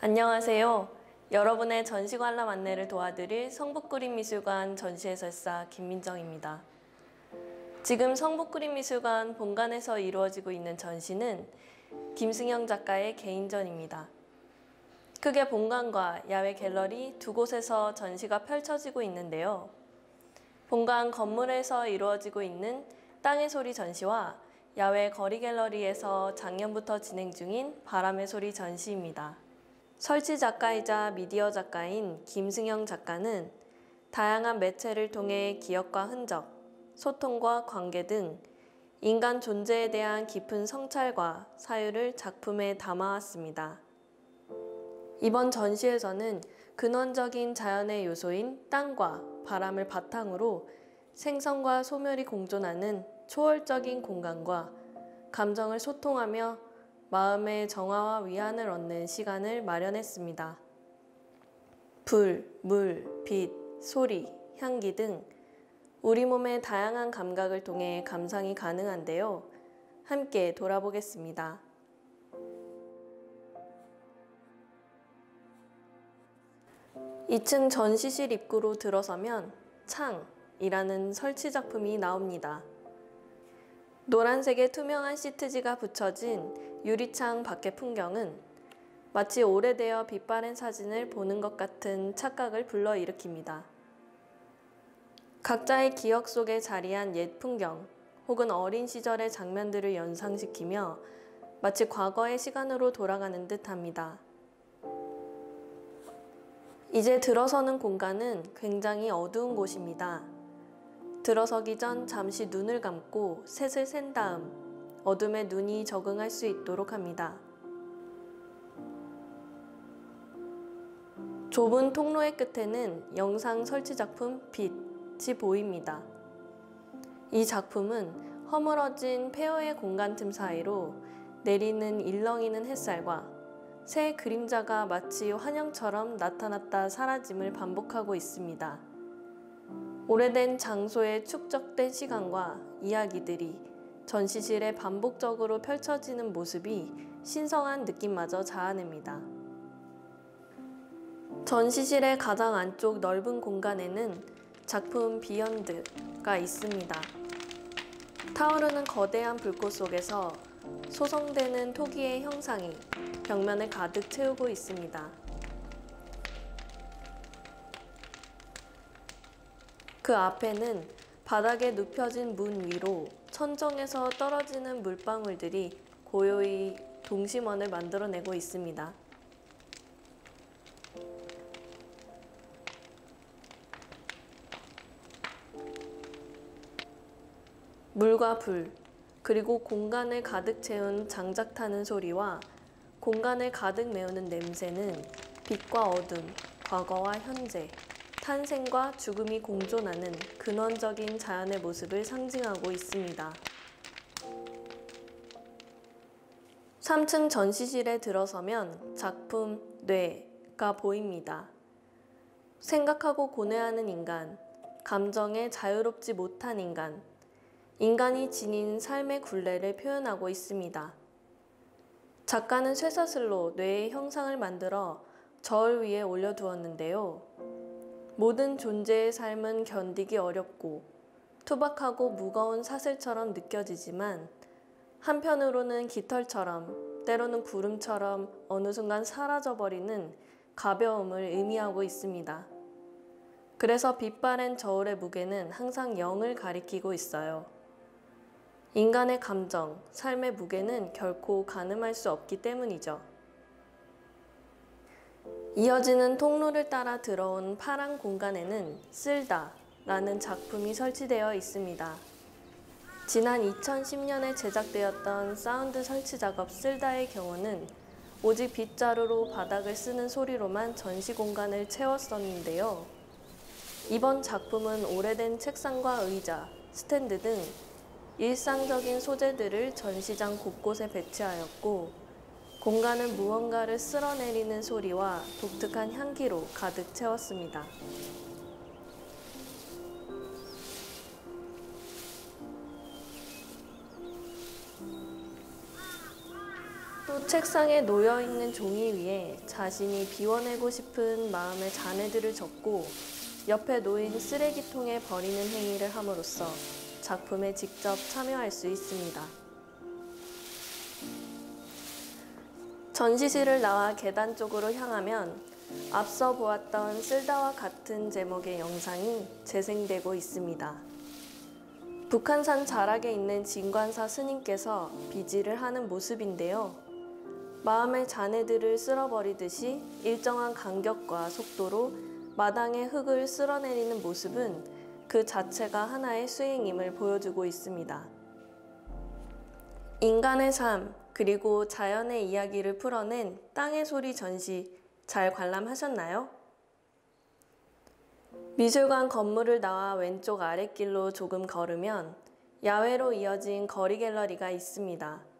안녕하세요. 여러분의 전시 관람 안내를 도와드릴 성북구림미술관 전시해설사 김민정입니다. 지금 성북구림미술관 본관에서 이루어지고 있는 전시는 김승영 작가의 개인전입니다. 크게 본관과 야외 갤러리 두 곳에서 전시가 펼쳐지고 있는데요. 본관 건물에서 이루어지고 있는 땅의 소리 전시와 야외 거리 갤러리에서 작년부터 진행 중인 바람의 소리 전시입니다. 설치 작가이자 미디어 작가인 김승영 작가는 다양한 매체를 통해 기억과 흔적, 소통과 관계 등 인간 존재에 대한 깊은 성찰과 사유를 작품에 담아왔습니다. 이번 전시에서는 근원적인 자연의 요소인 땅과 바람을 바탕으로 생성과 소멸이 공존하는 초월적인 공간과 감정을 소통하며 마음의 정화와 위안을 얻는 시간을 마련했습니다. 불, 물, 빛, 소리, 향기 등 우리 몸의 다양한 감각을 통해 감상이 가능한데요. 함께 돌아보겠습니다. 2층 전시실 입구로 들어서면 창이라는 설치 작품이 나옵니다. 노란색의 투명한 시트지가 붙여진 유리창 밖의 풍경은 마치 오래되어 빛바랜 사진을 보는 것 같은 착각을 불러일으킵니다. 각자의 기억 속에 자리한 옛 풍경 혹은 어린 시절의 장면들을 연상시키며 마치 과거의 시간으로 돌아가는 듯 합니다. 이제 들어서는 공간은 굉장히 어두운 곳입니다. 들어서기 전 잠시 눈을 감고 셋을 센 다음 어둠에 눈이 적응할 수 있도록 합니다. 좁은 통로의 끝에는 영상 설치 작품 빛이 보입니다. 이 작품은 허물어진 폐허의 공간 틈 사이로 내리는 일렁이는 햇살과 새 그림자가 마치 환영처럼 나타났다 사라짐을 반복하고 있습니다. 오래된 장소에 축적된 시간과 이야기들이 전시실에 반복적으로 펼쳐지는 모습이 신성한 느낌마저 자아냅니다. 전시실의 가장 안쪽 넓은 공간에는 작품 비욘드가 있습니다. 타오르는 거대한 불꽃 속에서 소성되는 토기의 형상이 벽면을 가득 채우고 있습니다. 그 앞에는 바닥에 눕혀진 문 위로 천정에서 떨어지는 물방울들이 고요히 동심원을 만들어내고 있습니다. 물과 불, 그리고 공간을 가득 채운 장작 타는 소리와 공간을 가득 메우는 냄새는 빛과 어둠, 과거와 현재, 탄생과 죽음이 공존하는 근원적인 자연의 모습을 상징하고 있습니다. 3층 전시실에 들어서면 작품 뇌가 보입니다. 생각하고 고뇌하는 인간, 감정에 자유롭지 못한 인간, 인간이 지닌 삶의 굴레를 표현하고 있습니다. 작가는 쇠사슬로 뇌의 형상을 만들어 저울 위에 올려두었는데요. 모든 존재의 삶은 견디기 어렵고 투박하고 무거운 사슬처럼 느껴지지만 한편으로는 깃털처럼 때로는 구름처럼 어느 순간 사라져버리는 가벼움을 의미하고 있습니다. 그래서 빛바랜 저울의 무게는 항상 0을 가리키고 있어요. 인간의 감정, 삶의 무게는 결코 가늠할 수 없기 때문이죠. 이어지는 통로를 따라 들어온 파란 공간에는 쓸다라는 작품이 설치되어 있습니다. 지난 2010년에 제작되었던 사운드 설치 작업 쓸다의 경우는 오직 빗자루로 바닥을 쓰는 소리로만 전시 공간을 채웠었는데요. 이번 작품은 오래된 책상과 의자, 스탠드 등 일상적인 소재들을 전시장 곳곳에 배치하였고 공간을 무언가를 쓸어내리는 소리와 독특한 향기로 가득 채웠습니다. 또 책상에 놓여있는 종이 위에 자신이 비워내고 싶은 마음의 잔해들을 적고 옆에 놓인 쓰레기통에 버리는 행위를 함으로써 작품에 직접 참여할 수 있습니다. 전시실을 나와 계단 쪽으로 향하면 앞서 보았던 쓸다와 같은 제목의 영상이 재생되고 있습니다. 북한산 자락에 있는 진관사 스님께서 비지를 하는 모습인데요. 마음의 잔해들을 쓸어버리듯이 일정한 간격과 속도로 마당의 흙을 쓸어내리는 모습은 그 자체가 하나의 수행임을 보여주고 있습니다. 인간의 삶, 그리고 자연의 이야기를 풀어낸 땅의 소리 전시 잘 관람하셨나요? 미술관 건물을 나와 왼쪽 아랫길로 조금 걸으면 야외로 이어진 거리 갤러리가 있습니다.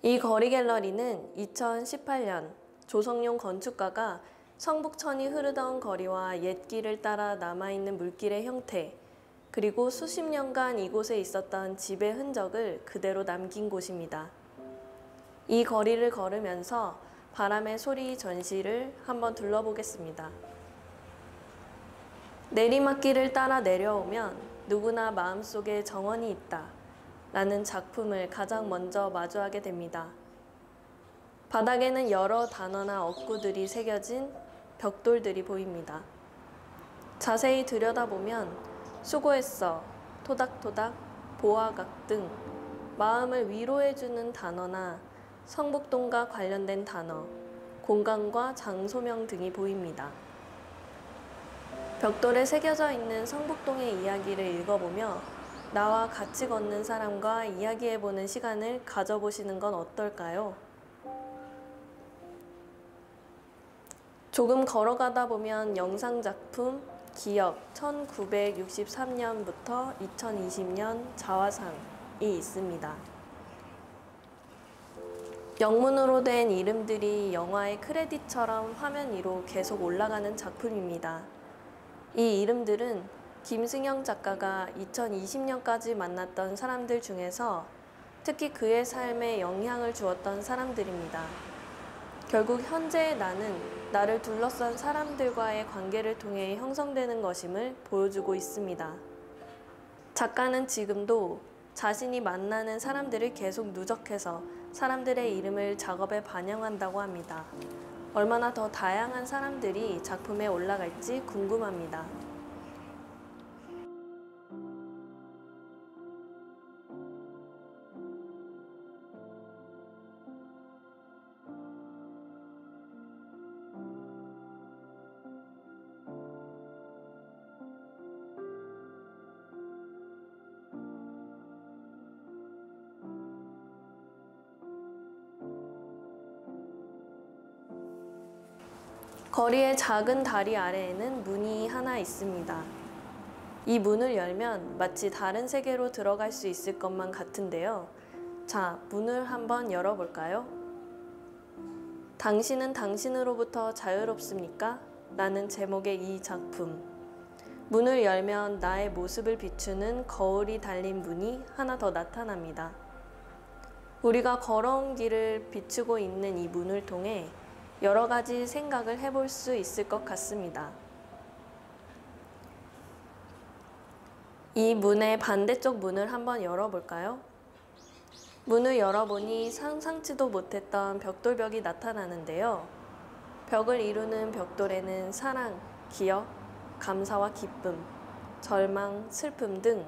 이 거리 갤러리는 2018년 조성용 건축가가 성북천이 흐르던 거리와 옛길을 따라 남아있는 물길의 형태, 그리고 수십 년간 이곳에 있었던 집의 흔적을 그대로 남긴 곳입니다. 이 거리를 걸으면서 바람의 소리 전시를 한번 둘러보겠습니다. 내리막길을 따라 내려오면 누구나 마음속에 정원이 있다 라는 작품을 가장 먼저 마주하게 됩니다. 바닥에는 여러 단어나 어구들이 새겨진 벽돌들이 보입니다. 자세히 들여다보면 수고했어, 토닥토닥, 보아각 등 마음을 위로해주는 단어나 성북동과 관련된 단어, 공간과 장소명 등이 보입니다. 벽돌에 새겨져 있는 성북동의 이야기를 읽어보며 나와 같이 걷는 사람과 이야기해보는 시간을 가져보시는 건 어떨까요? 조금 걸어가다 보면 영상작품 기억 1963년부터 2020년 자화상이 있습니다. 영문으로 된 이름들이 영화의 크레딧처럼 화면 위로 계속 올라가는 작품입니다. 이 이름들은 김승영 작가가 2020년까지 만났던 사람들 중에서 특히 그의 삶에 영향을 주었던 사람들입니다. 결국 현재의 나는 나를 둘러싼 사람들과의 관계를 통해 형성되는 것임을 보여주고 있습니다. 작가는 지금도 자신이 만나는 사람들을 계속 누적해서 사람들의 이름을 작업에 반영한다고 합니다. 얼마나 더 다양한 사람들이 작품에 올라갈지 궁금합니다. 거리의 작은 다리 아래에는 문이 하나 있습니다. 이 문을 열면 마치 다른 세계로 들어갈 수 있을 것만 같은데요. 자, 문을 한번 열어볼까요? 당신은 당신으로부터 자유롭습니까? 라는 제목의 이 작품. 문을 열면 나의 모습을 비추는 거울이 달린 문이 하나 더 나타납니다. 우리가 걸어온 길을 비추고 있는 이 문을 통해 여러 가지 생각을 해볼 수 있을 것 같습니다. 이 문의 반대쪽 문을 한번 열어볼까요? 문을 열어보니 상상치도 못했던 벽돌벽이 나타나는데요. 벽을 이루는 벽돌에는 사랑, 기억, 감사와 기쁨, 절망, 슬픔 등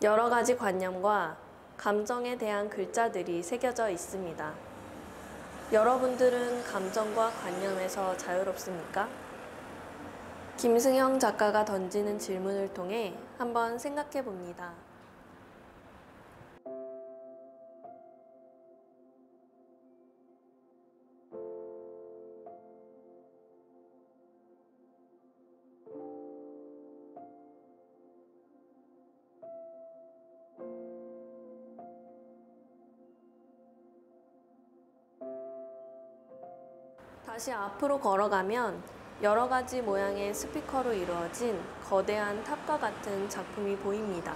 여러 가지 관념과 감정에 대한 글자들이 새겨져 있습니다. 여러분들은 감정과 관념에서 자유롭습니까? 김승영 작가가 던지는 질문을 통해 한번 생각해 봅니다. 다시 앞으로 걸어가면 여러 가지 모양의 스피커로 이루어진 거대한 탑과 같은 작품이 보입니다.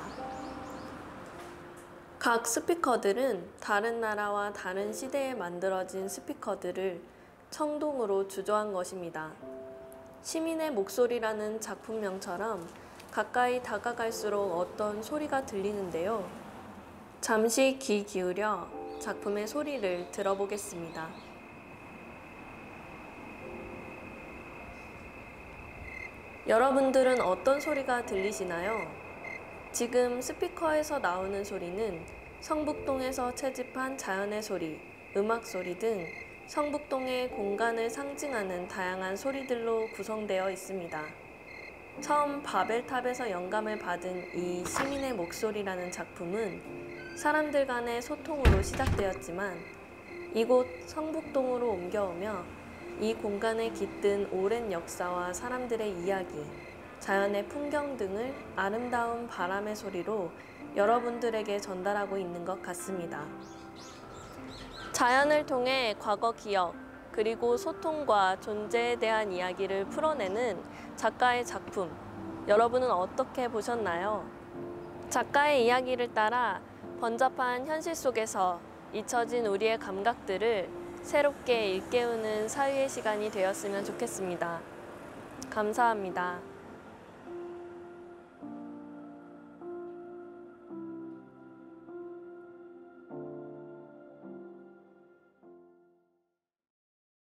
각 스피커들은 다른 나라와 다른 시대에 만들어진 스피커들을 청동으로 주조한 것입니다. 시민의 목소리라는 작품명처럼 가까이 다가갈수록 어떤 소리가 들리는데요. 잠시 귀 기울여 작품의 소리를 들어보겠습니다. 여러분들은 어떤 소리가 들리시나요? 지금 스피커에서 나오는 소리는 성북동에서 채집한 자연의 소리, 음악 소리 등 성북동의 공간을 상징하는 다양한 소리들로 구성되어 있습니다. 처음 바벨탑에서 영감을 받은 이 시민의 목소리라는 작품은 사람들 간의 소통으로 시작되었지만 이곳 성북동으로 옮겨오며 이 공간에 깃든 오랜 역사와 사람들의 이야기, 자연의 풍경 등을 아름다운 바람의 소리로 여러분들에게 전달하고 있는 것 같습니다. 자연을 통해 과거 기억, 그리고 소통과 존재에 대한 이야기를 풀어내는 작가의 작품, 여러분은 어떻게 보셨나요? 작가의 이야기를 따라 번잡한 현실 속에서 잊혀진 우리의 감각들을 새롭게 일깨우는 사유의 시간이 되었으면 좋겠습니다. 감사합니다.